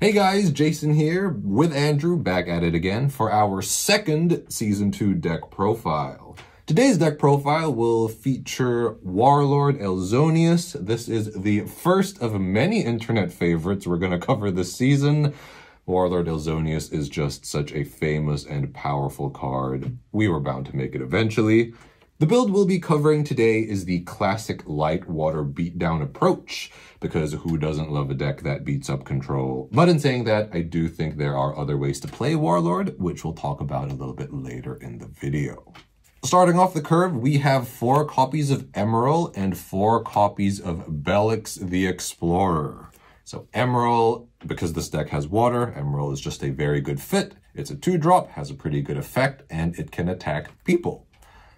Hey guys, Jason here with Andrew back at it again for our second Season 2 deck profile. Today's deck profile will feature Warlord Ailzonius. This is the first of many internet favorites we're going to cover this season. Warlord Ailzonius is just such a famous and powerful card. We were bound to make it eventually. The build we'll be covering today is the classic Light Water Beatdown approach, because who doesn't love a deck that beats up control? But in saying that, I do think there are other ways to play Warlord, which we'll talk about a little bit later in the video. Starting off the curve, we have 4 copies of Emerald and 4 copies of Belix the Explorer. So Emerald, because this deck has water, Emerald is just a very good fit. It's a 2-drop, has a pretty good effect, and it can attack people.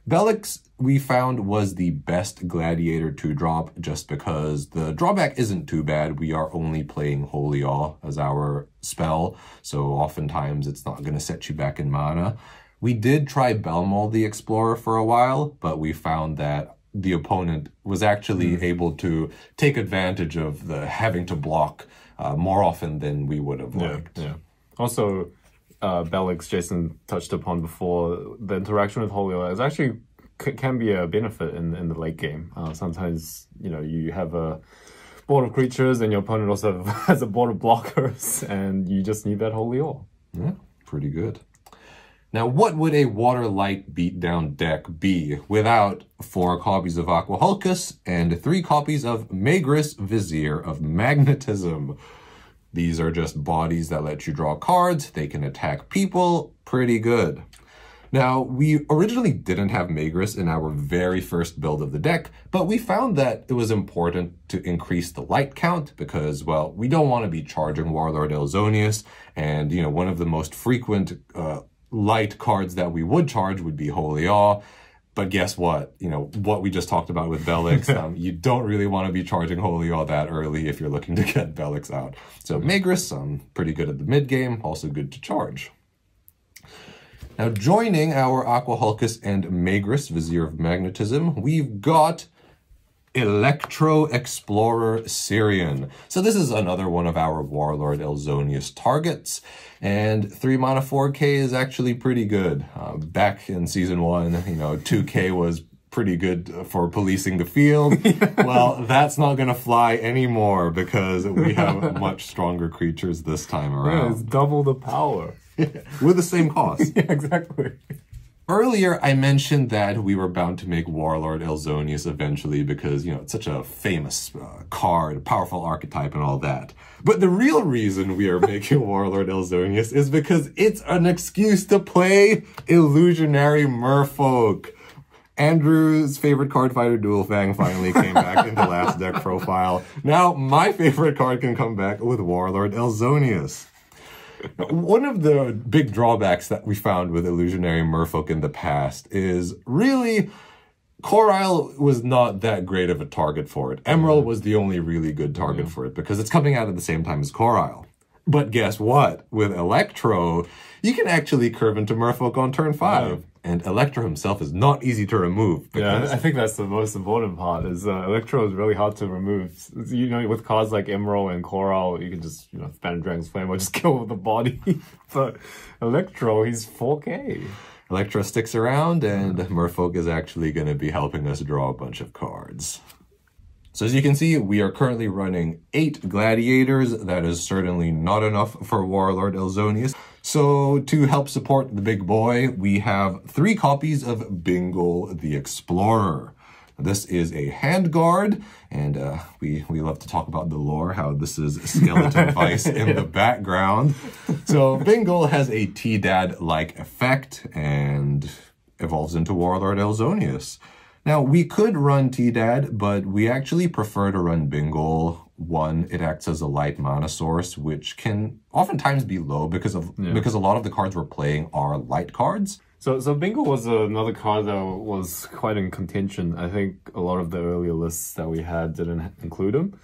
Belix, we found, was the best Gladiator 2-drop just because the drawback isn't too bad. We are only playing Holy Awe as our spell, so oftentimes it's not going to set you back in mana. We did try Belmold the Explorer for a while, but we found that the opponent was actually able to take advantage of the having to block more often than we would have liked. Yeah. Also, Belix, Jason touched upon before, the interaction with Holy Awe is actually can be a benefit in the late game. Sometimes, you know, you have a board of creatures and your opponent also has a board of blockers and you just need that Holy Awe. Yeah, pretty good. Now, what would a Water Light Beatdown deck be without 4 copies of Aquahulcus and 3 copies of Magris Vizier of Magnetism? These are just bodies that let you draw cards. They can attack people. Pretty good. Now, we originally didn't have Magris in our very first build of the deck, but we found that it was important to increase the light count because, well, we don't want to be charging Warlord Ailzonius, and, you know, one of the most frequent light cards that we would charge would be Holy Awe. But guess what? You know, what we just talked about with Belix, you don't really want to be charging Holy Awe that early if you're looking to get Belix out. So Magris, pretty good at the mid game, also good to charge. Now, joining our Aquahulcus and Magris Vizier of Magnetism, we've got Electro Explorer Sirian. So this is another one of our Warlord Ailzonius targets, and 3 mana 4K is actually pretty good. Back in Season 1, you know, 2K was pretty good for policing the field. Well, that's not going to fly anymore because we have much stronger creatures this time around. Yeah, it's double the power. With the same cost. Yeah, exactly. Earlier, I mentioned that we were bound to make Warlord Ailzonius eventually because, you know, it's such a famous card, powerful archetype and all that. But the real reason we are making Warlord Ailzonius is because it's an excuse to play Illusionary Merfolk. Andrew's favorite card fighter, Dual Fang, finally came back in the last deck profile. Now, my favorite card can come back with Warlord Ailzonius. One of the big drawbacks that we found with Illusionary Merfolk in the past is really Coral was not that great of a target for it. Emerald was the only really good target for it because it's coming out at the same time as Coral. But guess what? With Electro, you can actually curve into Merfolk on turn 5. And Electro himself is not easy to remove. Yeah, I think that's the most important part, is Electro is really hard to remove. You know, with cards like Emerald and Coral, you can just, you know, spam Dragon's Flame or just kill the body. But Electro, he's 4K. Electro sticks around, and Merfolk is actually going to be helping us draw a bunch of cards. So as you can see, we are currently running 8 Gladiators. That is certainly not enough for Warlord Ailzonius. So to help support the big boy, we have 3 copies of Bingle the Explorer. This is a hand guard, and we love to talk about the lore, how this is Skeleton Vice in the background. So Bingle has a T-Dad-like effect and evolves into Warlord Ailzonius. Now, we could run T-Dad, but we actually prefer to run Bingle. One, it acts as a light mana source, which can oftentimes be low because a lot of the cards we're playing are light cards. So Bingle was another card that was quite in contention. I think a lot of the earlier lists that we had didn't include him.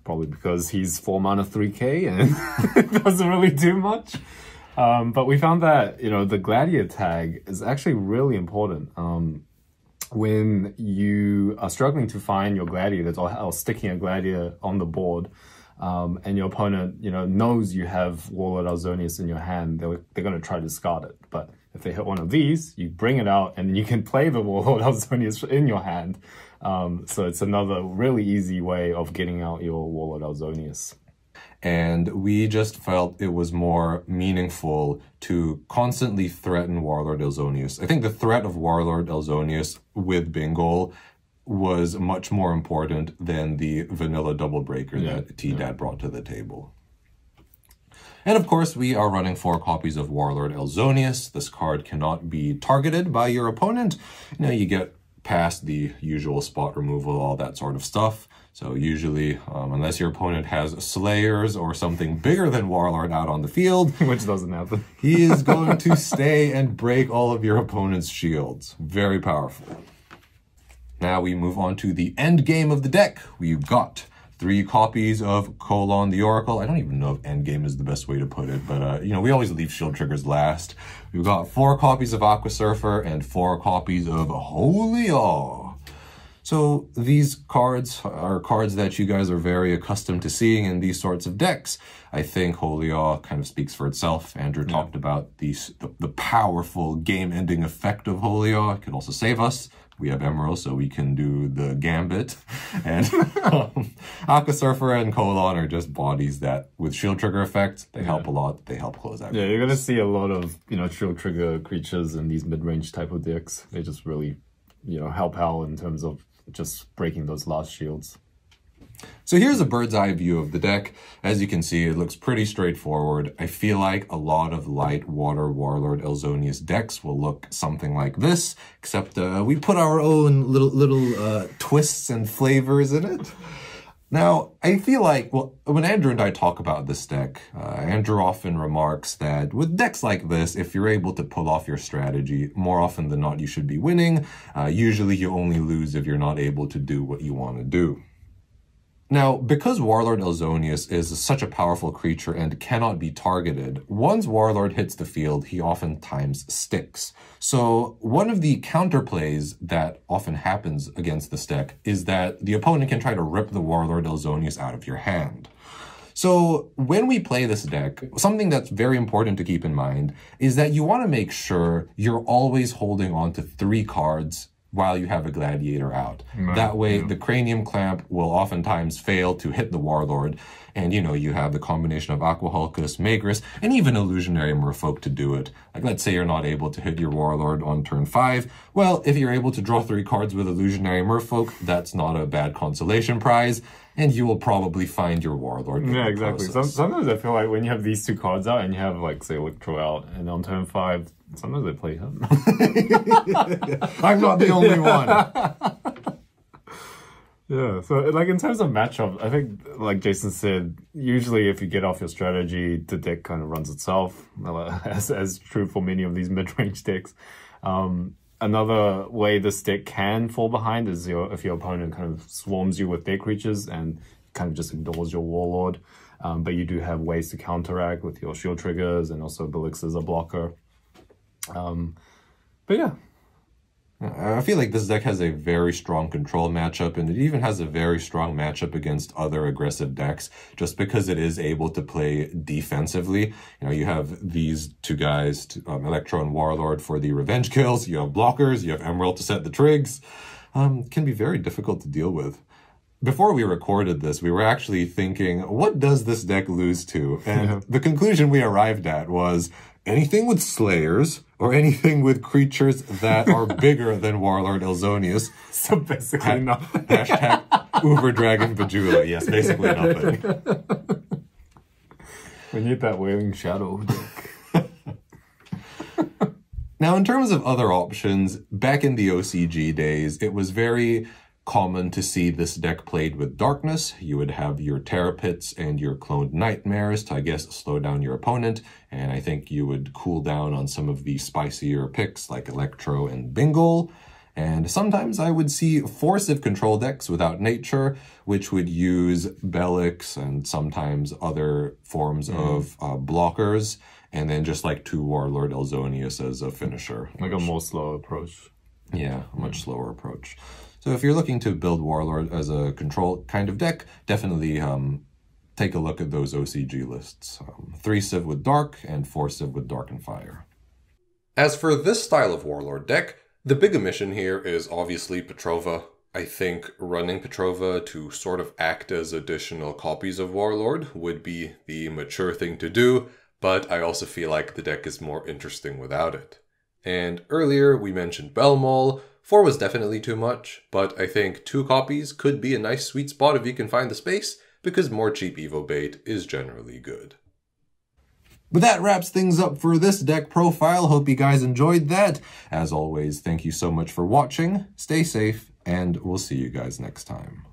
Probably because he's 4 mana 3K and doesn't really do much. But we found that, you know, the Gladiator tag is actually really important. When you are struggling to find your gladiators or sticking a gladiator on the board, and your opponent, knows you have Warlord Ailzonius in your hand, they're going to try to discard it. But if they hit one of these, you bring it out, and you can play the Warlord Ailzonius in your hand. So it's another really easy way of getting out your Warlord Ailzonius. And we just felt it was more meaningful to constantly threaten Warlord Ailzonius. I think the threat of Warlord Ailzonius with Bingo was much more important than the vanilla double breaker that T-Dad brought to the table. And of course, we are running 4 copies of Warlord Ailzonius. This card cannot be targeted by your opponent. You get past the usual spot removal, all that sort of stuff. So usually, unless your opponent has Slayers or something bigger than Warlord out on the field, which doesn't happen, he is going to stay and break all of your opponent's shields. Very powerful. Now we move on to the end game of the deck. We've got 3 copies of Colon the Oracle. I don't even know if endgame is the best way to put it, but we always leave shield triggers last. We've got 4 copies of Aqua Surfer and 4 copies of Holy Awe. So these cards are cards that you guys are very accustomed to seeing in these sorts of decks. I think Holy Awe kind of speaks for itself. Andrew talked about the powerful game-ending effect of Holy Awe. It can also save us. We have Emerald, so we can do the Gambit. And Aqua Surfer and Colon are just bodies that, with shield trigger effects, they help a lot. They help close out. Yeah, you're going to see a lot of, shield trigger creatures in these mid-range type of decks. They just really, help out in terms of just breaking those last shields. So here's a bird's eye view of the deck. As you can see, it looks pretty straightforward. I feel like a lot of Light Water Warlord Ailzonius decks will look something like this, except we put our own little twists and flavors in it. Now, I feel like, when Andrew and I talk about this deck, Andrew often remarks that with decks like this, if you're able to pull off your strategy, more often than not, you should be winning. Usually you only lose if you're not able to do what you want to do. Now, because Warlord Ailzonius is such a powerful creature and cannot be targeted, once Warlord hits the field, he oftentimes sticks. So one of the counterplays that often happens against this deck is that the opponent can try to rip the Warlord Ailzonius out of your hand. So when we play this deck, something that's very important to keep in mind is that you want to make sure you're always holding on to 3 cards while you have a Gladiator out. Right. That way, the Cranium Clamp will oftentimes fail to hit the Warlord, and you have the combination of Aqua Hulkus, Magress, and even Illusionary Merfolk to do it. Like, let's say you're not able to hit your Warlord on turn 5. Well, if you're able to draw 3 cards with Illusionary Merfolk, that's not a bad consolation prize, and you will probably find your Warlord. Yeah, exactly. Sometimes I feel like when you have these 2 cards out, and you have, like, say, Electro out, and on turn 5, sometimes they play him. I'm not the only one. Yeah, so like in terms of matchup, I think like Jason said, usually if you get off your strategy, the deck kind of runs itself, as true for many of these mid-range decks. Another way this deck can fall behind is if your opponent kind of swarms you with their creatures and kind of just ignores your Warlord. But you do have ways to counteract with your shield triggers and also Belix as a blocker. But yeah. I feel like this deck has a very strong control matchup, and it even has a very strong matchup against other aggressive decks, just because it is able to play defensively. You have these 2 guys, Electro and Warlord for the revenge kills, you have blockers, you have Emerald to set the trigs. Can be very difficult to deal with. Before we recorded this, we were actually thinking, what does this deck lose to? And the conclusion we arrived at was anything with Slayers or anything with creatures that are bigger than Warlord Ailzonius. So basically nothing. Hashtag Uber Dragon Bajula. Yes, basically nothing. We need that Wailing Shadow deck. Now, in terms of other options, back in the OCG days, it was very common to see this deck played with Darkness. You would have your Terror Pits and your Cloned Nightmares to, I guess, slow down your opponent. And I think you would cool down on some of the spicier picks like Electro and Bingo. And sometimes I would see Forcive control decks without Nature, which would use Belix and sometimes other forms of blockers. And then just like 2 Warlord Ailzonius as a finisher. Like a more slow approach. Yeah, a much slower approach. So if you're looking to build Warlord as a control kind of deck, definitely take a look at those OCG lists. 3 Civ with Dark and 4 Civ with Dark and Fire. As for this style of Warlord deck, the big omission here is obviously Petrova. I think running Petrova to sort of act as additional copies of Warlord would be the mature thing to do, but I also feel like the deck is more interesting without it. And earlier we mentioned Belmol. 4 was definitely too much, but I think 2 copies could be a nice sweet spot if you can find the space, because more cheap Evo bait is generally good. But that wraps things up for this deck profile. Hope you guys enjoyed that. As always, thank you so much for watching. Stay safe, and we'll see you guys next time.